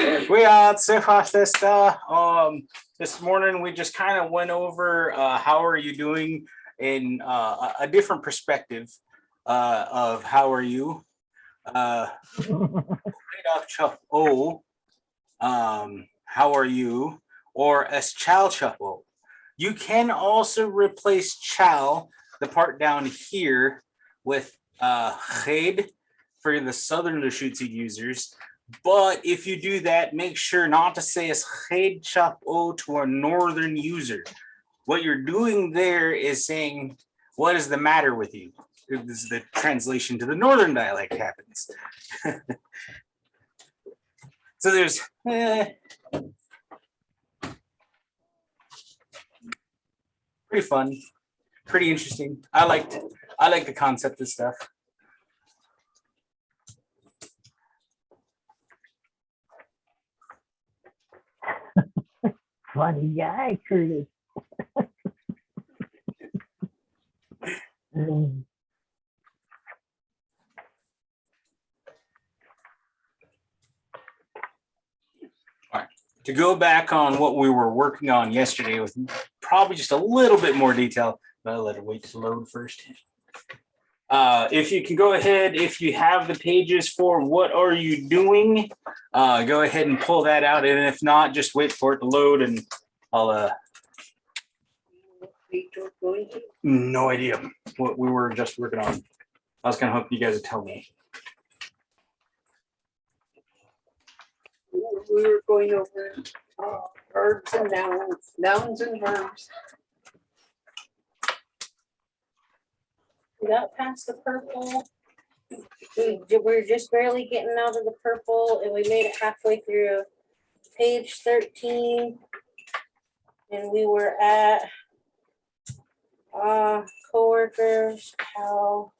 We are this morning we just kind of went over how are you doing in a different perspective of how are you. How are you? Or as chow chapo. You can also replace chow, the part down here, with khed for the southern lushootseed users. But if you do that, make sure not to say as khed chapo to a northern user. What you're doing there is saying, what is the matter with you? This is the translation to the northern dialect happens. So there's pretty fun, pretty interesting. I like the concept of stuff. Funny guy, Curtis. To go back on what we were working on yesterday with probably just a little bit more detail, but I'll let it wait to load first. If you can go ahead, if you have the pages for what are you doing, go ahead and pull that out. And if not, just wait for it to load and I'll no idea what we were just working on. I was gonna hope you guys would tell me. We were going over verbs and nouns and verbs. We got past the purple. We're just barely getting out of the purple, and we made it halfway through page 13. And we were at coworkers, how?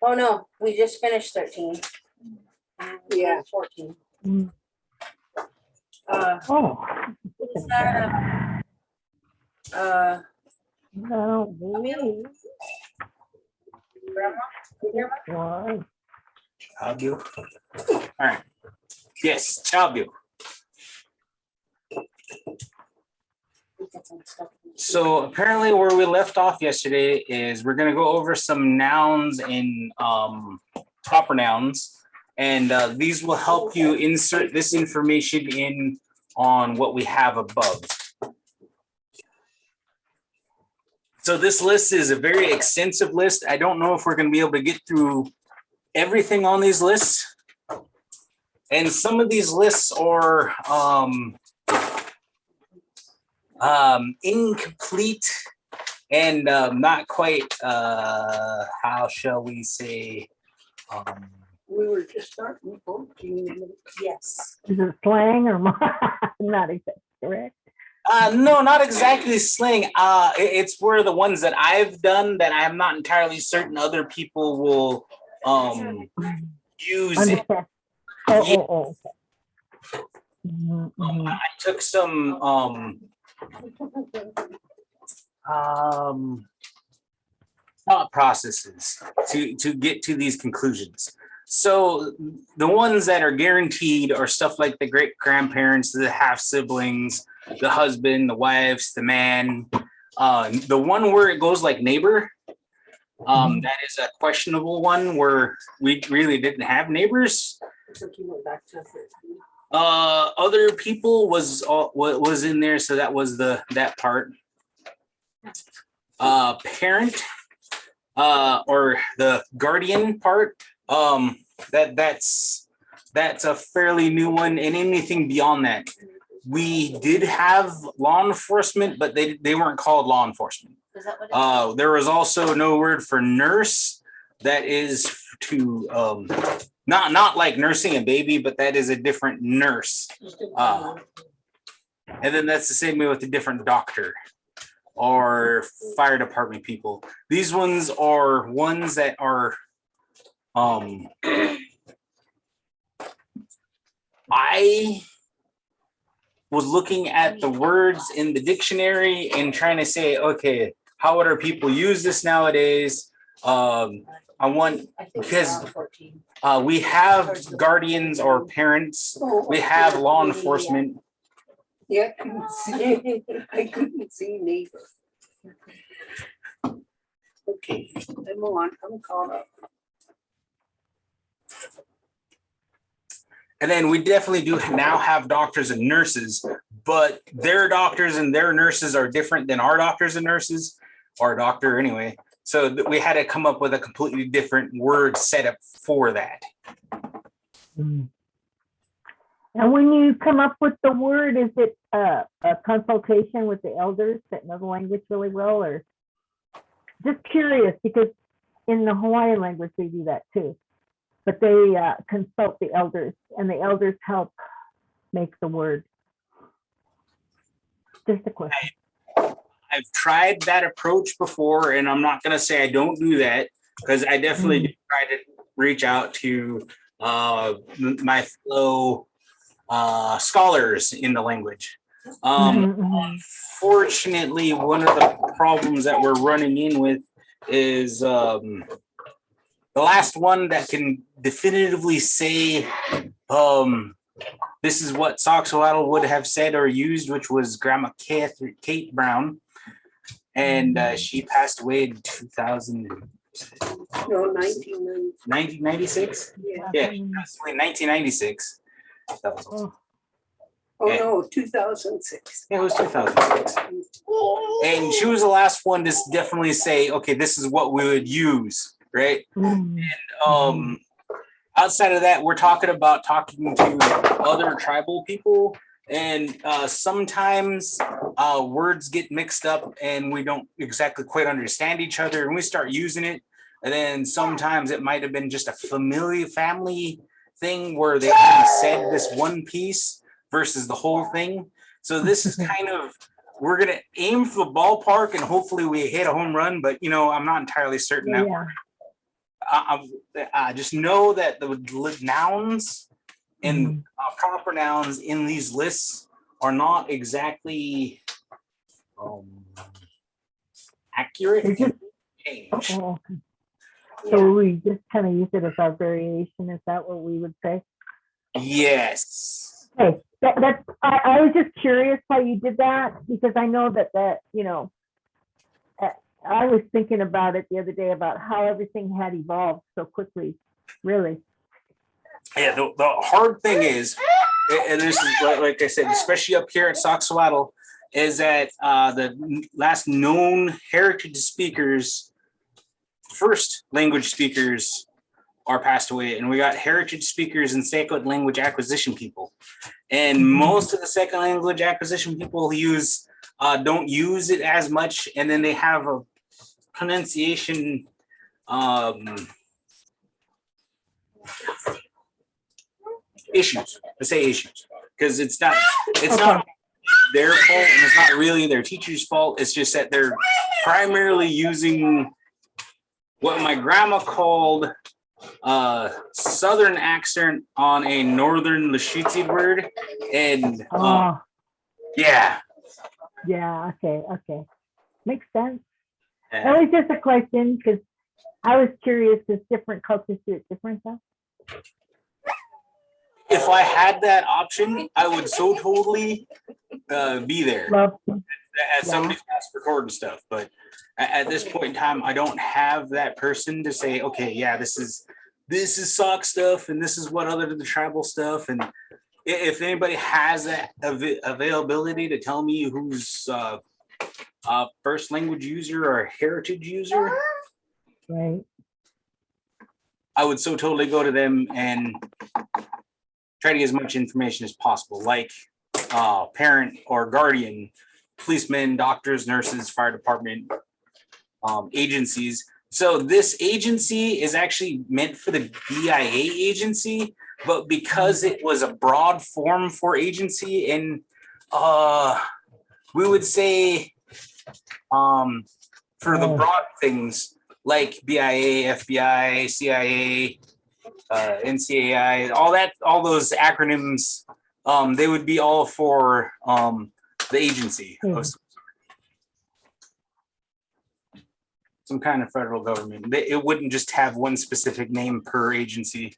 Oh no, we just finished 13. Yeah. 14. What is that? No, me. Grandma? Chabio. All right. Yes, Chabio. So apparently where we left off yesterday is we're going to go over some nouns and proper nouns. And these will help you insert this information in on what we have above. So this list is a very extensive list. I don't know if we're going to be able to get through everything on these lists. And some of these lists are incomplete and not quite, how shall we say, We were just starting 14. Yes. Is it slang or not exactly correct? No, not exactly slang. It's where the ones that I've done that I'm not entirely certain other people will use it. Oh. I took some thought processes to get to these conclusions. So the ones that are guaranteed are stuff like the great grandparents, the half siblings, the husband, the wives, the man. The one where it goes like neighbor, that is a questionable one where we really didn't have neighbors. Other people was in there, so that was that part. Parent, or the guardian part. That's a fairly new one, and anything beyond that. We did have law enforcement, but they weren't called law enforcement. Is that what There was also no word for nurse. That is to not like nursing a baby, but that is a different nurse. And then that's the same way with a different doctor or fire department people. These ones are ones that are I was looking at the words in the dictionary and trying to say, okay, how would our people use this nowadays? I want, I think because 14. we have guardians or parents, we have law enforcement. Yeah, I couldn't see, I couldn't see neither. Okay, I'm on, I'm caught up. And then we definitely do now have doctors and nurses, but their doctors and their nurses are different than our doctors and nurses, our doctor anyway. So we had to come up with a completely different word setup for that. Mm. And when you come up with the word, is it a consultation with the elders that know the language really well, or just curious, because in the Hawaiian language they do that too, but they consult the elders, and the elders help make the word. Just a question. I've tried that approach before, and I'm not going to say I don't do that, because I definitely do try to reach out to my fellow scholars in the language. Unfortunately, one of the problems that we're running in with is the last one that can definitively say this is what Soxalatl would have said or used, which was Grandma Kate Brown. And she passed away in 1996. Yeah, she passed away in 1996. No, 2006. Yeah, it was 2006. And she was the last one to definitely say, okay, this is what we would use, right? And outside of that, we're talking to other tribal people, and sometimes words get mixed up and we don't exactly quite understand each other, and we start using it. And then sometimes it might have been just a family thing where they only said this one piece versus the whole thing. So this is kind of, we're going to aim for the ballpark and hopefully we hit a home run, but I'm not entirely certain that I just know that the nouns and proper nouns in these lists are not exactly accurate and change. So we just kind of use it as our variation. Is that what we would say? Yes. Okay. I was just curious how you did that, because I know that I was thinking about it the other day about how everything had evolved so quickly, really. Yeah, the hard thing is, and this is like I said, especially up here at Soxalatl, is that the last known heritage speakers, first language speakers, are passed away, and we got heritage speakers and second language acquisition people. And most of the second language acquisition people don't use it as much, and then they have a pronunciation issues. Let's say issues, because it's not their fault, and it's not really their teacher's fault. It's just that they're primarily using what my grandma called southern accent on a northern lushootseed word, and yeah, okay, makes sense. That was just a question, because I was curious, because different cultures do it different stuff. If I had that option, I would so totally be there at somebody's house recording stuff. But at this point in time, I don't have that person to say, okay, yeah, this is sock stuff, and this is what other than the tribal stuff. And if anybody has that availability to tell me who's first language user or heritage user, right, I would so totally go to them and try to get as much information as possible, like parent or guardian, policemen, doctors, nurses, fire department, agencies. So this agency is actually meant for the BIA agency, but because it was a broad form for agency, and we would say for the broad things like BIA, FBI, CIA, NCAI, all those acronyms, they would be all for the agency. some kind of federal government. It wouldn't just have one specific name per agency.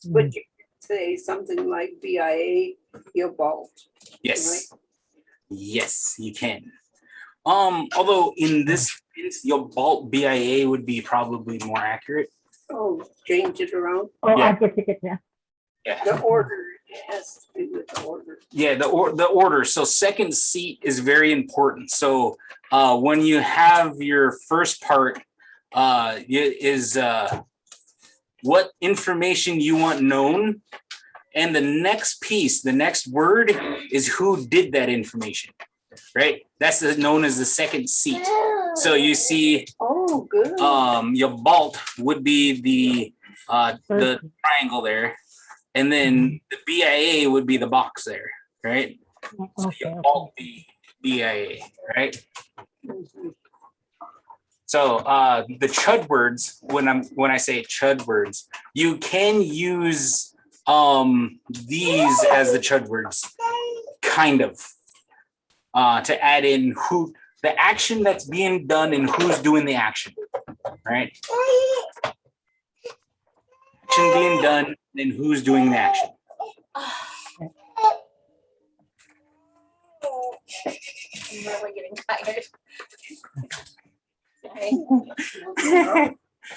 But you could say something like BIA, Yobalt. Yes. Yes, you can. Although in this case, your Bolt BIA would be probably more accurate. Oh, change it around. Oh, Yeah. I get it now. Yeah. The order, it has to do with the order. Yeah, the order. So second seat is very important. So when you have your first part is what information you want known, and the next piece, the next word is who did that information, right? That's known as the second seat. So you see, Oh, good. your Bolt would be the triangle there, and then the BIA would be the box there, right? So Okay, your Bolt BIA, right? Mhm. So the chud words, when I say chud words, you can use these as the chud words, kind of, to add in who the action that's being done and who's doing the action, right? Action being done and who's doing the action. I'm really getting tired.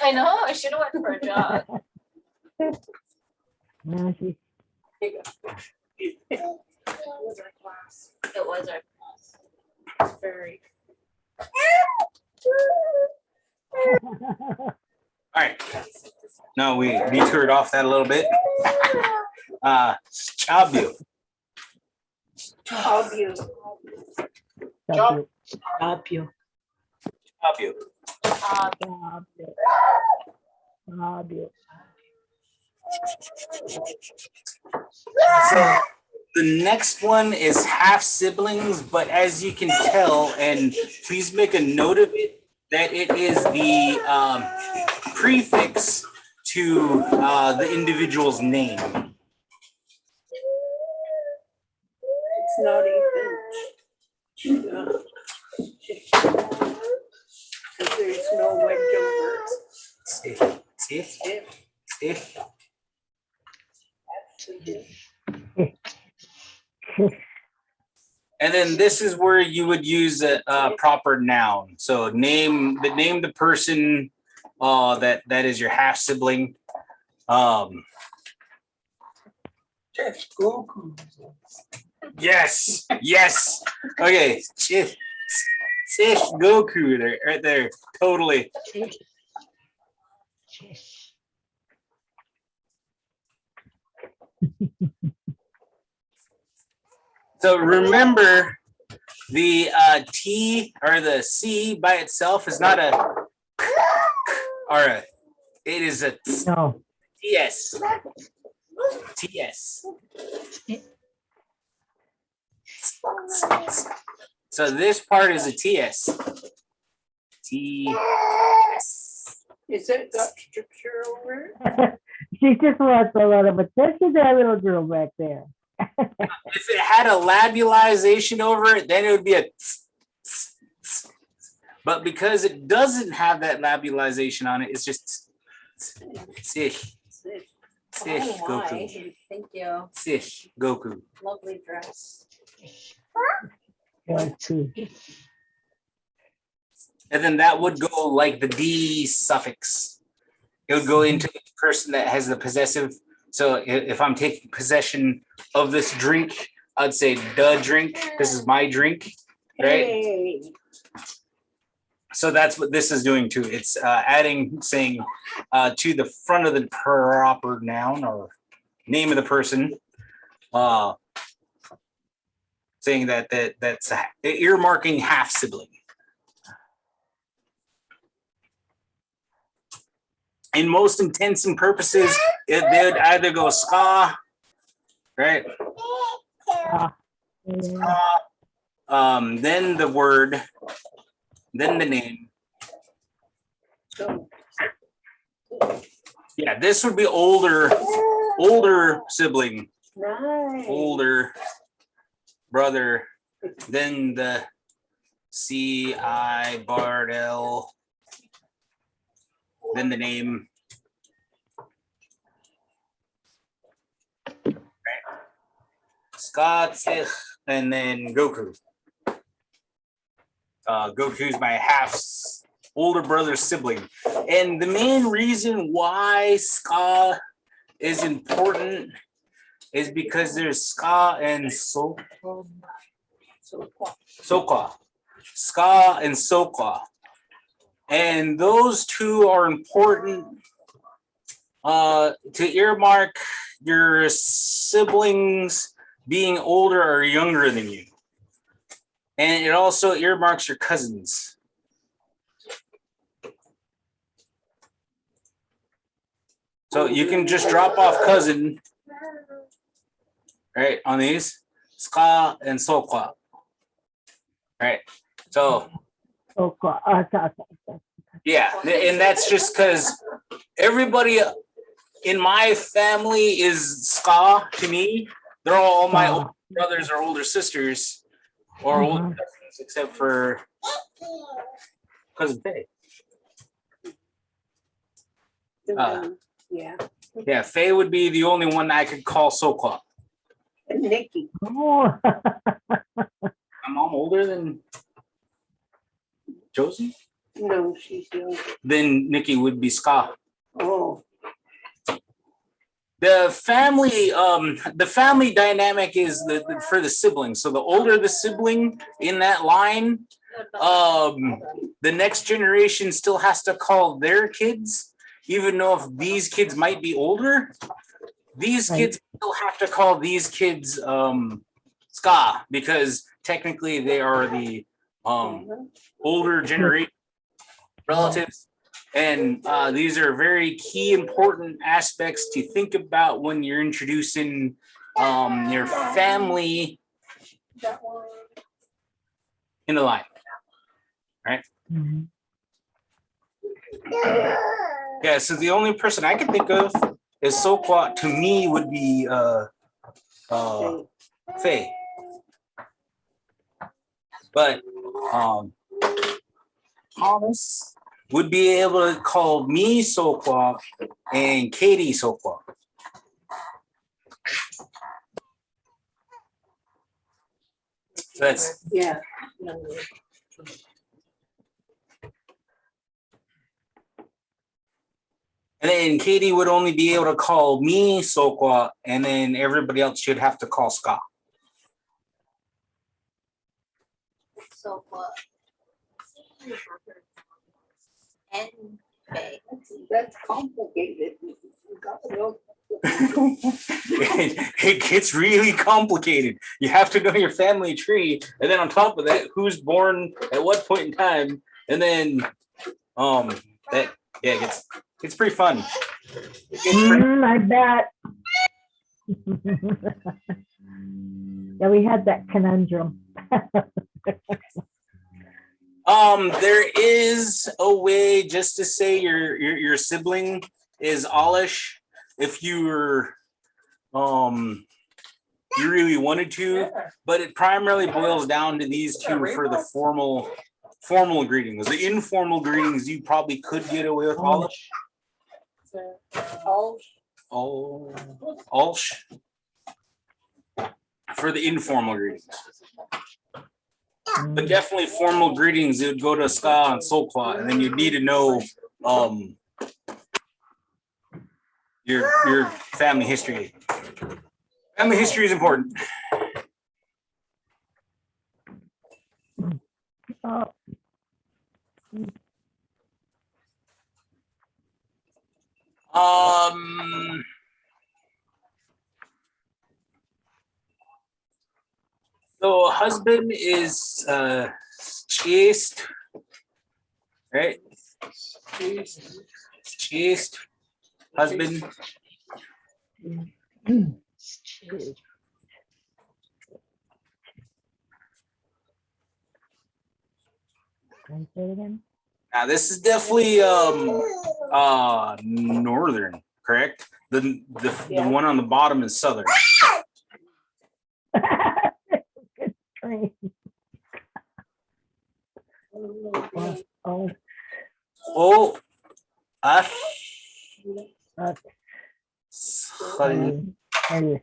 I know, I should have went for a jog. Now she's It was our class. It was our class. It's very. All right. No, we detoured off that a little bit. Chabu. How you? Stop you. Stop you. Chabu. Stop you. Stop you. So the next one is half siblings, but as you can tell, and please make a note of it, that it is the prefix to the individual's name. It's not even. There's no wedge over it. And then this is where you would use a proper noun. So name the person that is your half sibling. Yes. Okay. Chish Goku there, right there. Totally. So remember, the T or the C by itself is not a or a, it is a No. TS. TS. So this part is a TS. TS. Is it got structure over it? She just wants a lot of attention, that little girl back there. If it had a labulization over it, then it would be a but because it doesn't have that labulization on it, it's just Sich. Oh Goku. my, thank you. Sich Goku. Lovely dress. Yeah, too. And then that would go like the D suffix. It would go into the person that has the possessive. So if I'm taking possession of this drink, I'd say the drink. This is my drink, right? Hey. So that's what this is doing too. It's adding, saying to the front of the proper noun or name of the person, saying that's earmarking half sibling. In most intents and purposes, they would either go ska, right? Then the word, then the name. So, Yeah, this would be older sibling, nice. older brother, then the C I Bard L then the name. Scott, and then Goku. Goku's my half older brother sibling. And the main reason why Ska is important is because there's Ska and Sokwa. Ska and Sokwa. And those two are important to earmark your siblings being older or younger than you. And it also earmarks your cousins. So you can just drop off cousin, right, on these, Ska and Sokwa. Right. So yeah, and that's just because everybody in my family is Ska to me. They're all my older brothers or older sisters or older cousins, except for cousin Faye. Yeah, Faye would be the only one I could call Sokwa. And Nikki. Oh. My mom older than Josie? No, she's young. Then Nikki would be Ska. Oh, The family dynamic is for the siblings. So the older the sibling in that line, the next generation still has to call their kids, even though if these kids might be older, these kids still have to call these kids Ska, because technically they are the older generation relatives. And these are very key important aspects to think about when you're introducing your family in the line, right? Yeah, so the only person I can think of is Sokwa. To me would be Faye. But Thomas would be able to call me Sokwa and Katie Sokwa. So that's yeah. and then Katie would only be able to call me Sokwa, and then everybody else should have to call Ska. Sokwa. And Faye. That's complicated. You got to know. It gets really complicated. You have to know your family tree, and then on top of that, who's born at what point in time, and then that it's pretty fun. I bet. Yeah, we had that conundrum. There is a way just to say your sibling is Alish if you were you really wanted to, but it primarily boils down to these two for the formal greetings. The informal greetings you probably could get away with Alish. Alsh for the informal greetings. But definitely formal greetings, it would go to Ska and Sokwa, and then you need to know your family history. Family history is important. So husband is chaste, right? Chaste husband. Can I say it again? Now this is definitely northern, correct? The one on the bottom is southern. Good train. Oh, Us. Us. Khali. Ali.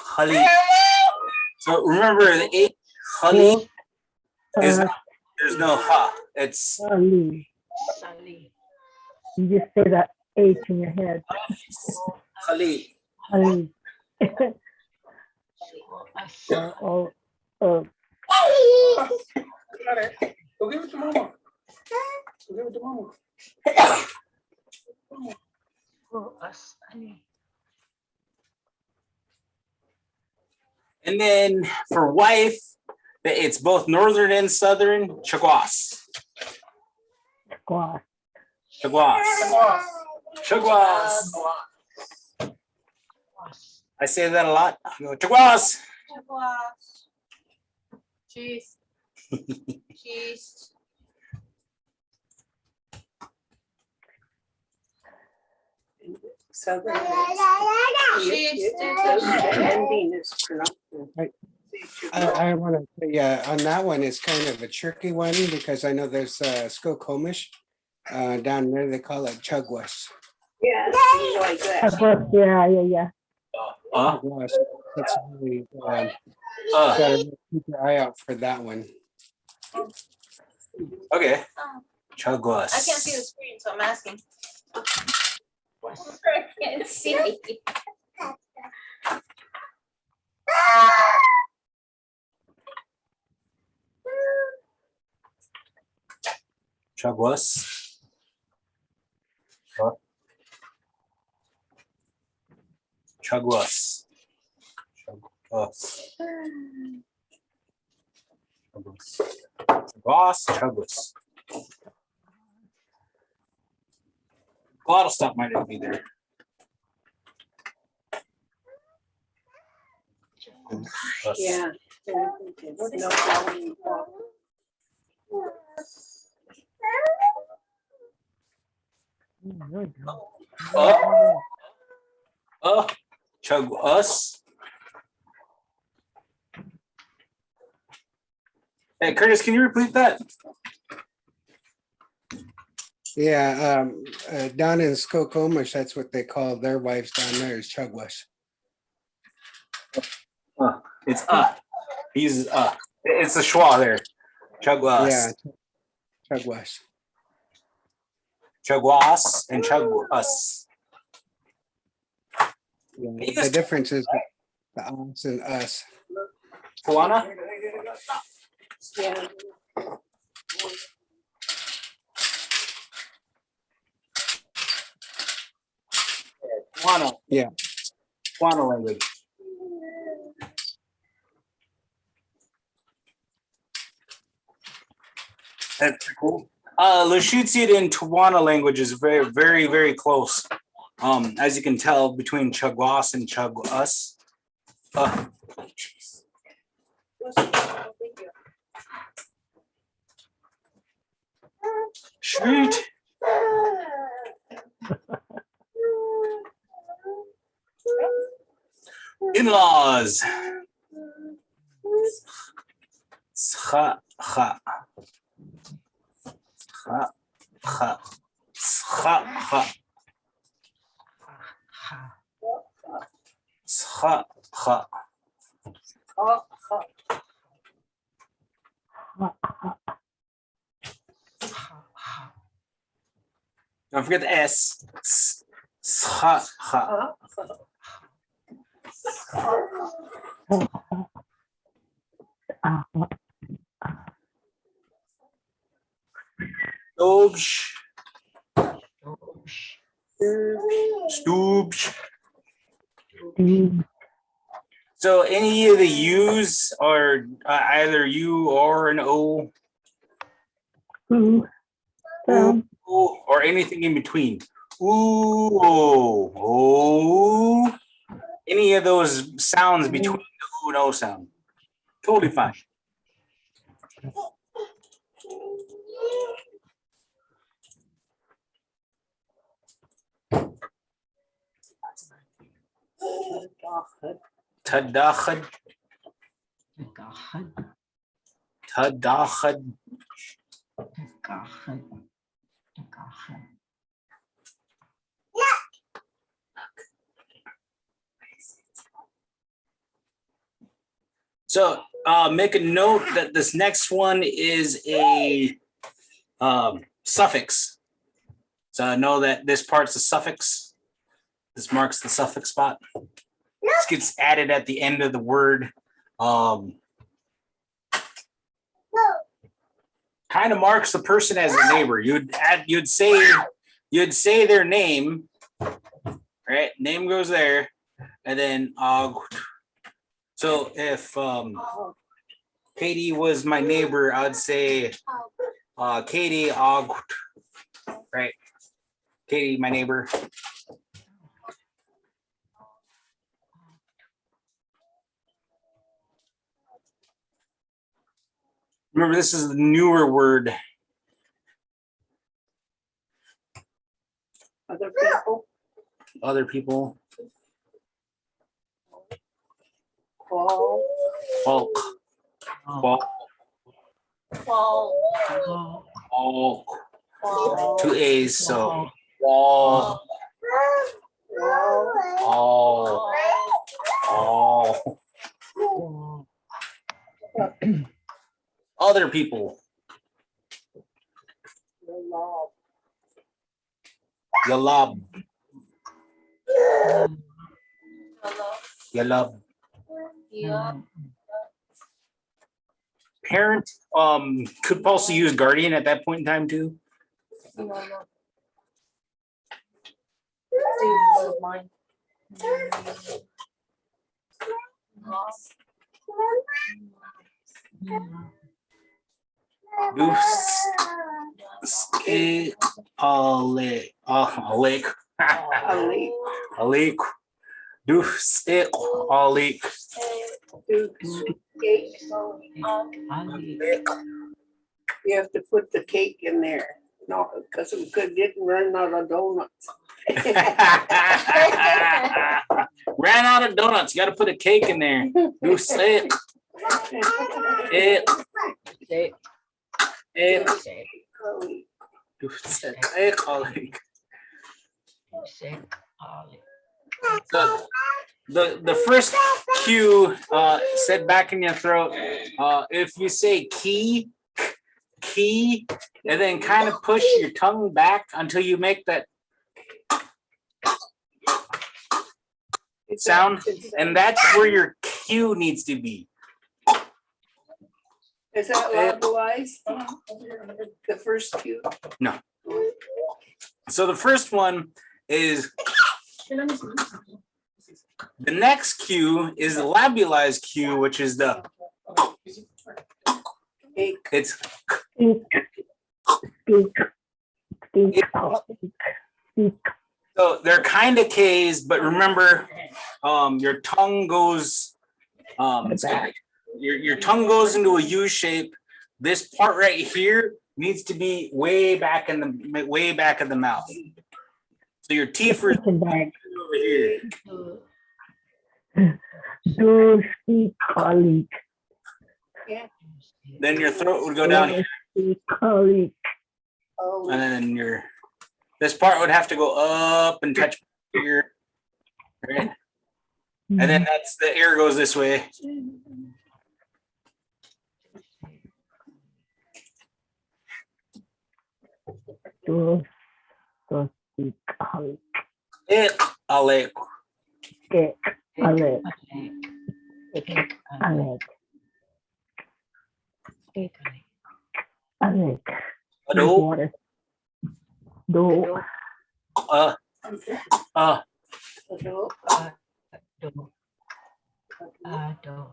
Khali. So remember the H, Khali, is not, there's no ha. It's Ali. You just say that H in your head. Khali. Ali. Oh. Got it. Go give it to mama. Go give it to mama. And then for wife, it's both northern and southern. Chagwas. Squash. Chagwas. Chagwas. I say that a lot. I go, Chagwas. Cheese. Cheese. Southern. Cheese. The ending is pronounced. I want to say, on that one, it's kind of a tricky one because I know there's Skokomish down there. They call it Chugwas. Yes, like that. Yeah. Chugwas. That's really, gotta keep your eye out for that one. Okay. Chagwas. I can't see the screen, so I'm asking. I can't see. Chagwas. Chagwas. Chagwas. Bottle stop might not be there. Yeah. No problem. Chug us. Hey Curtis, can you repeat that? Yeah, down in Skokomish, that's what they call their wives down there is Chugwas. It's He's it's a schwa there. Chugwas. Yeah, Chugwas. Chugwas and chugwas. Yeah, the difference is the us and us. Tawana? Yeah. Tawana. Yeah. Tawana language. That's cool. Lushootseed and Tawana language is very, very, very close. As you can tell between Chugwas and Chugwas. Shoot. In-laws. Scha, cha. Scha, cha. Scha, cha. Scha, cha. Don't forget the S. Scha, cha. Stoobs. Stoobs. So any of the U's are either U or an O. Ooh. Ooh, or anything in between. Ooh, oh, oh. Any of those sounds between the ooh and O sound. Totally fine. Tadachad. Tadachad. So make a note that this next one is a suffix. So know that this part's a suffix. This marks the suffix spot. This gets added at the end of the word. Kind of marks the person as a neighbor. You'd say their name, right? Name goes there, and then so if Katie was my neighbor, I'd say Katie, right? Katie, my neighbor. Remember, this is the newer word. Other people. Other people. Qual. Bulk. Bulk. Bulk. Two A's, so wall. All. Other people. Yalab. Yalab. Parent could also use guardian at that point in time too. Alik. You have to put the cake in there. No, because we didn't run out of donuts. Ran out of donuts. You got to put a cake in there. The first cue said back in your throat. If you say key, and then kind of push your tongue back until you make that sound, and that's where your cue needs to be. Is that localized? The first cue? No. So the first one is the next cue is the labialized cue, which is the Cake. it's so they're kind of K's, but remember, your tongue goes your tongue goes into a U shape. This part right here needs to be way back in the mouth. So your teeth are over here. Then your throat would go down here, Oh, and then this part would have to go up and touch here, right? And then that's the air goes this way. Alec.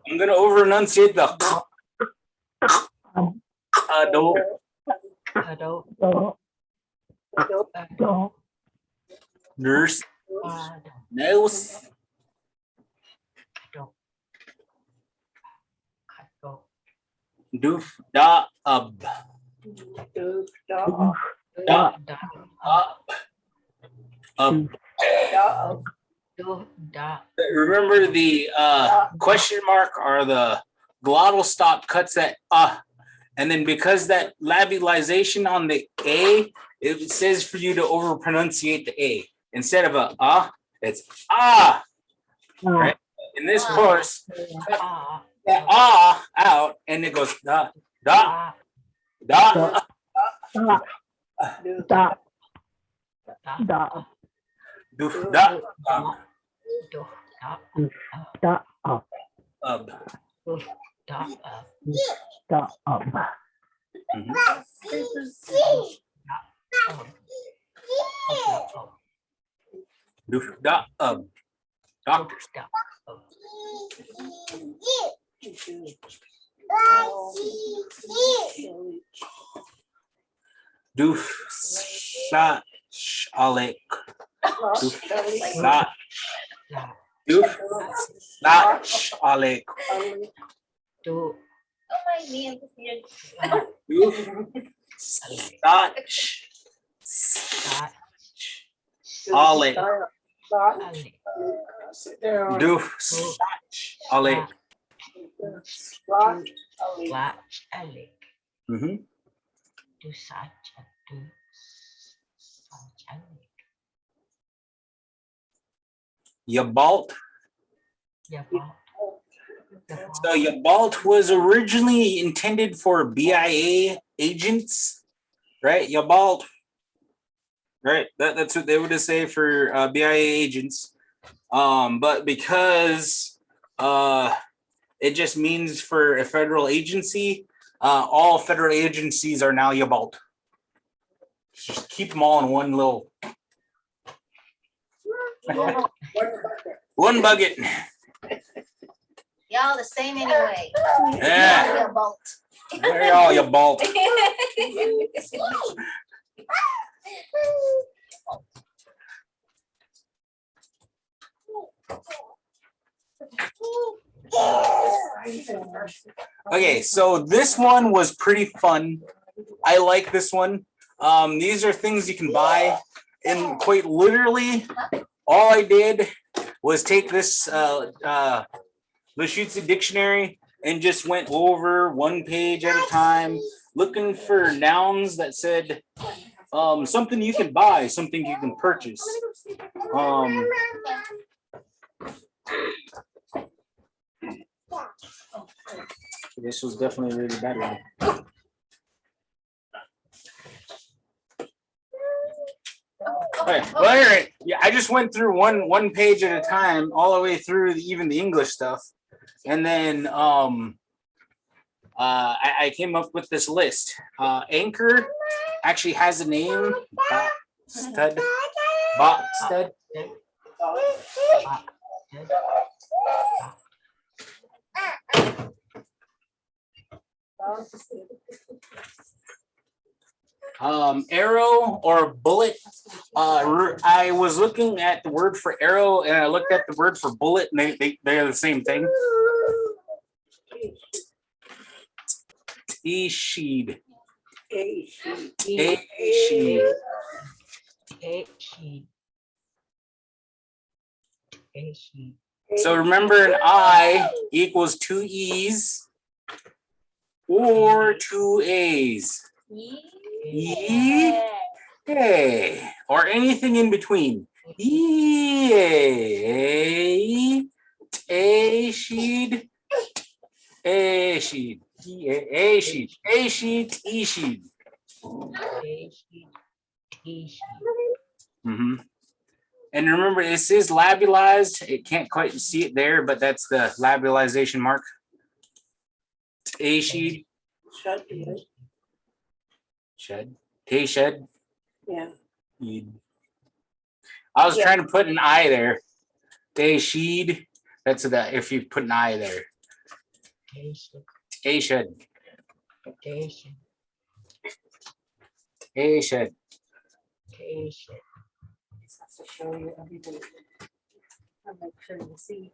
I'm gonna over enunciate the nurse nose doof da up da up. Remember the question mark or the glottal stop cuts at and then because that labialization on the A it says for you to over pronunciate the A. Instead of a it's ah. Right? In this course, cut the out and it goes da da da. Da, da, Doof da da, ub. da, Mhm. Doof da doctors. Doof sa alek. Doof sa doof sa alek. Do. Doof sa alek. Doof sa alek. Mhm. Yabalt. So Yabalt was originally intended for BIA agents, right? Yabalt, right? That's what they would say for BIA agents. But because it just means for a federal agency, all federal agencies are now Yabalt. Just keep them all in one little one bucket. Y'all the same anyway. Yeah, Bolt. they're all Yabalt. Okay, so this one was pretty fun. I like this one. These are things you can buy, and quite literally, all I did was take this lushootseed dictionary and just went over one page at a time, looking for nouns that said something you can buy, something you can purchase. This was definitely a really bad one. Okay, well, all right. Yeah, I just went through one page at a time, all the way through even the English stuff, and then I came up with this list. Anchor actually has a name. Botstud. Arrow or bullet. I was looking at the word for arrow and I looked at the word for bullet, and they are the same thing. Sheed. So remember, an I equals two E's or two A's. Yeah. Or anything in between. A sheed, a sheed, a sheed, a sheed, e sheed. Mm-hmm. And remember, this is labialized. It can't quite see it there, but that's the labialization mark. A sheed. Shed. Tay shed. Yeah. I was trying to put an I there. Tay sheed. That's the if you put an I there. A shed. A shed. To show you everything. I'll make sure you see.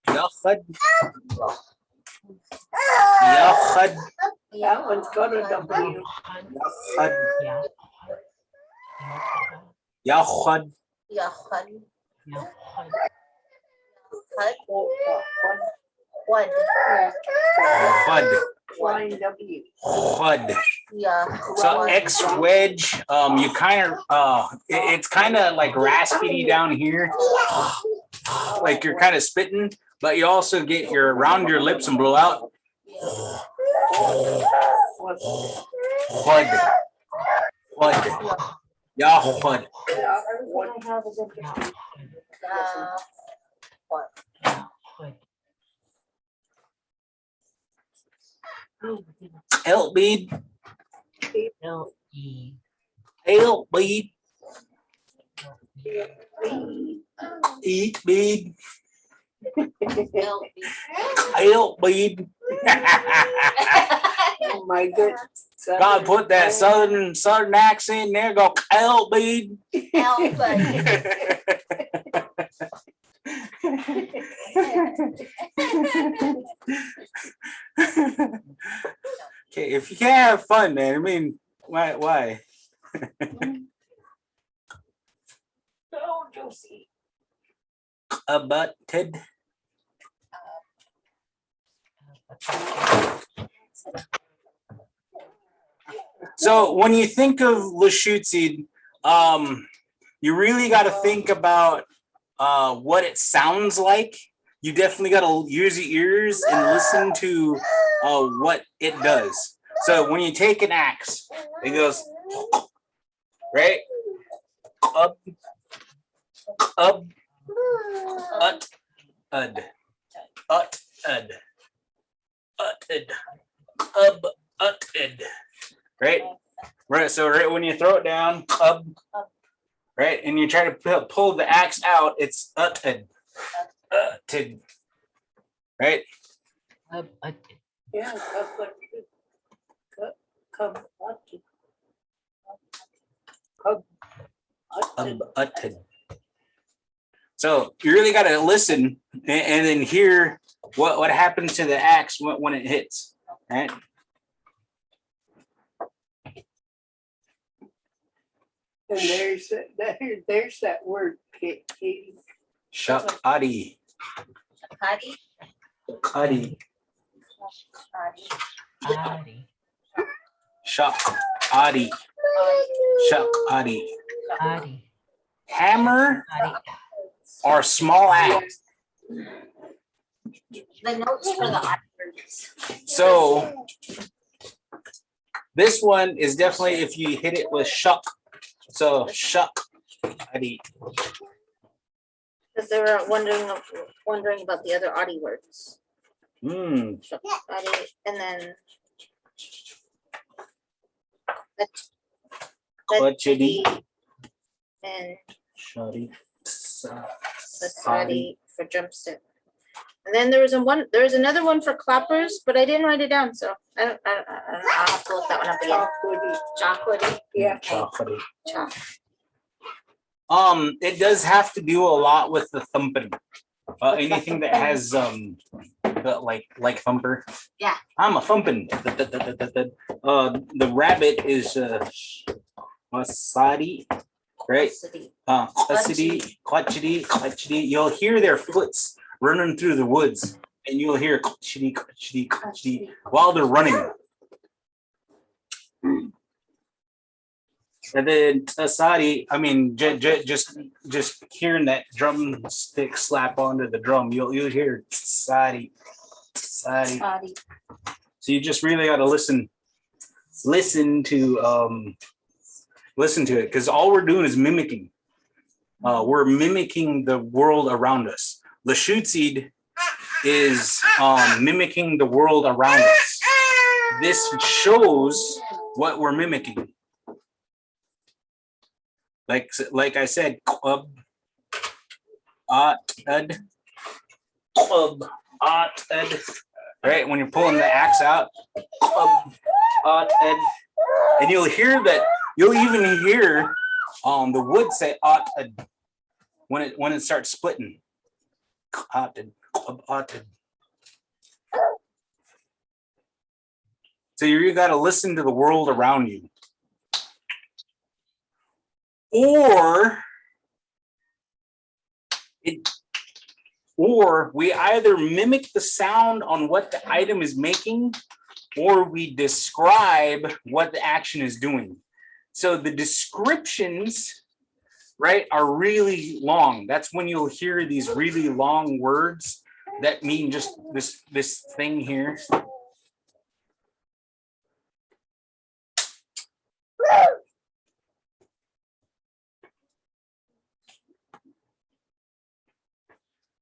Yakhad. Yakhad. That one's got a W. Yakhad. Yakhad. Hud. What? What? Hud. Flying W. Hud. Yeah. So X wedge, you kind of it's kind of like raspy down here, like you're kind of spitting, but you also get your around your lips and blow out. Hud. Hud. Yeah, hud. Everything I have is interesting. What? Help bead. L-E. Help bead. Eat bead. Help bead. Oh my goodness. God put that southern accent in there. Go help bead. Okay, if you can't have fun, man. I mean, why? So juicy. Abutted. So when you think of lushootseed, you really got to think about what it sounds like. You definitely got to use your ears and listen to what it does. So when you take an axe, it goes right up, up, ud, right? Right. So right when you throw it down, right, and you try to pull the axe out, it's right? Yeah. So you really got to listen and then hear what happens to the axe when it hits, right? And there's that word, Katie. Shakadi. Shakadi. Shakadi. Adi. Shakadi. Shakadi. Adi. Hammer Adi. or small axe. The notes for the operators. So this one is definitely if you hit it with shuck. So shuck. Adi. Because they were wondering about the other Audi words. Hmm. Shakadi, and then Clutchity. and Shadi. Sadi for drumstick. And then there was another one for clappers, but I didn't write it down, so I don't know. I'll have to look that one up again. Chocolatey. Yeah. Chocolatey. Choc. It does have to do a lot with the thumping. Anything that has like thumper. Yeah. I'm a thumping. The rabbit is Masadi, right? Clutchity. You'll hear their foots running through the woods, and you'll hear clutchity while they're running. And then Asadi, I mean, just hearing that drumstick slap onto the drum, you'll hear Sadi. So you just really got to listen to it, because all we're doing is mimicking. We're mimicking the world around us. lushootseed is mimicking the world around us. This shows what we're mimicking. Like I said, club, ed, right? When you're pulling the axe out, club, ed, and you'll hear that. You'll even hear the wood say ed when it starts splitting. Club, ed. So you got to listen to the world around you. Or or we either mimic the sound on what the item is making, or we describe what the action is doing. So the descriptions, right, are really long. That's when you'll hear these really long words that mean just this thing here.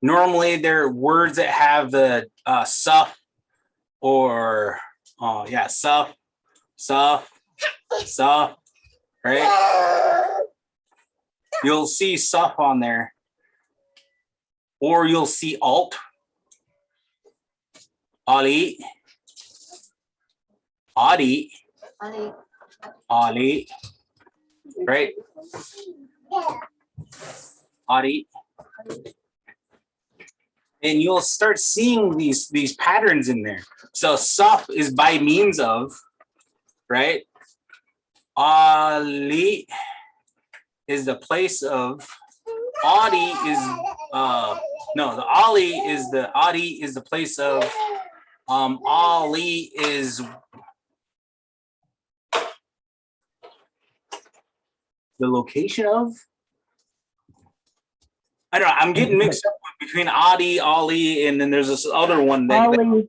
Normally, they're words that have the suff or suff, right? You'll see suff on there, or you'll see alt, ali, adi, ali, right? Adi. And you'll start seeing these patterns in there. So suff is by means of, right? Ali is the place of. Adi is the Ali is the Adi is the place of. Ali is the location of. I don't know. I'm getting mixed up between Adi, Ali, and then there's this other one that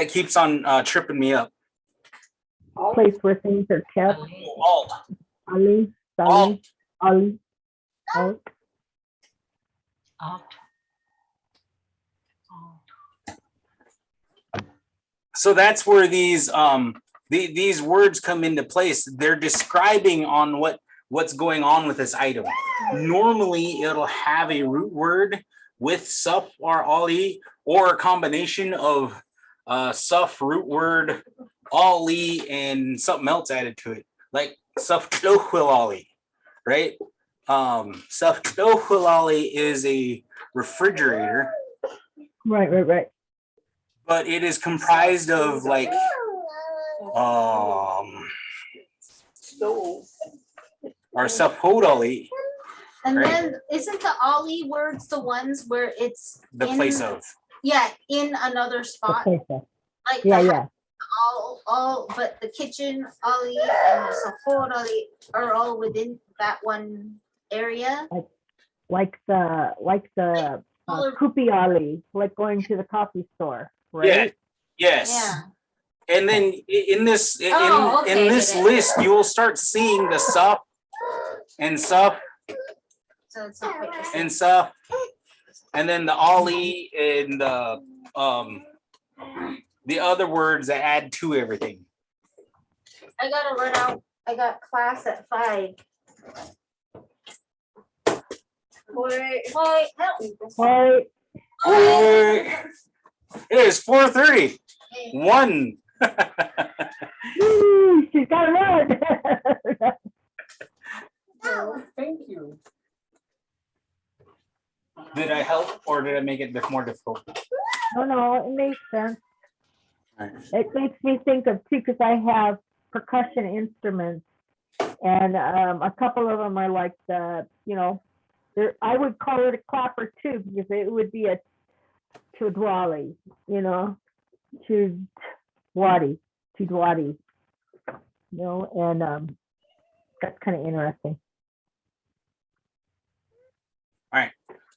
keeps on tripping me up. Place where things are kept. Alt. Ali, Alt. Ali, alt. Alt. So that's where these words come into place. They're describing on what's going on with this item. Normally, it'll have a root word with suff or ali, or a combination of suff, root word, ali, and something else added to it, like suff ali, right? Suff ali is a refrigerator. Right. But it is comprised of like or sapodali, And Right. then isn't the ollie words the ones where it's the in- place of. Yeah, in another spot, Okay, so, like yeah, the yeah. all, but the kitchen ollie and the support ollie are all within that one area. Like the Color- Kupi Ali, like going to the coffee store, Yeah. right? Yes. Yeah. And then in this Oh, okay, in this get it. list, you will start seeing the suff and suff So it's not quite the same. and suff, and then the ollie and the other words that add to everything. I gotta run out. I got class at 5. Boy, help me. Right. It is 4:30. 1. Woo, she's got to run. Thank you. Did I help or did I make it more difficult? No, it makes sense. Right. It makes me think of too, because I have percussion instruments, and a couple of them are like the, I would call it a clapper too, because it would be a chudwali, chudwadi, and that's kind of interesting.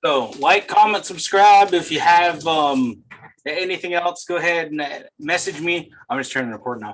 So like, comment, subscribe. If you have anything else, go ahead and message me. I'm just turning the record now.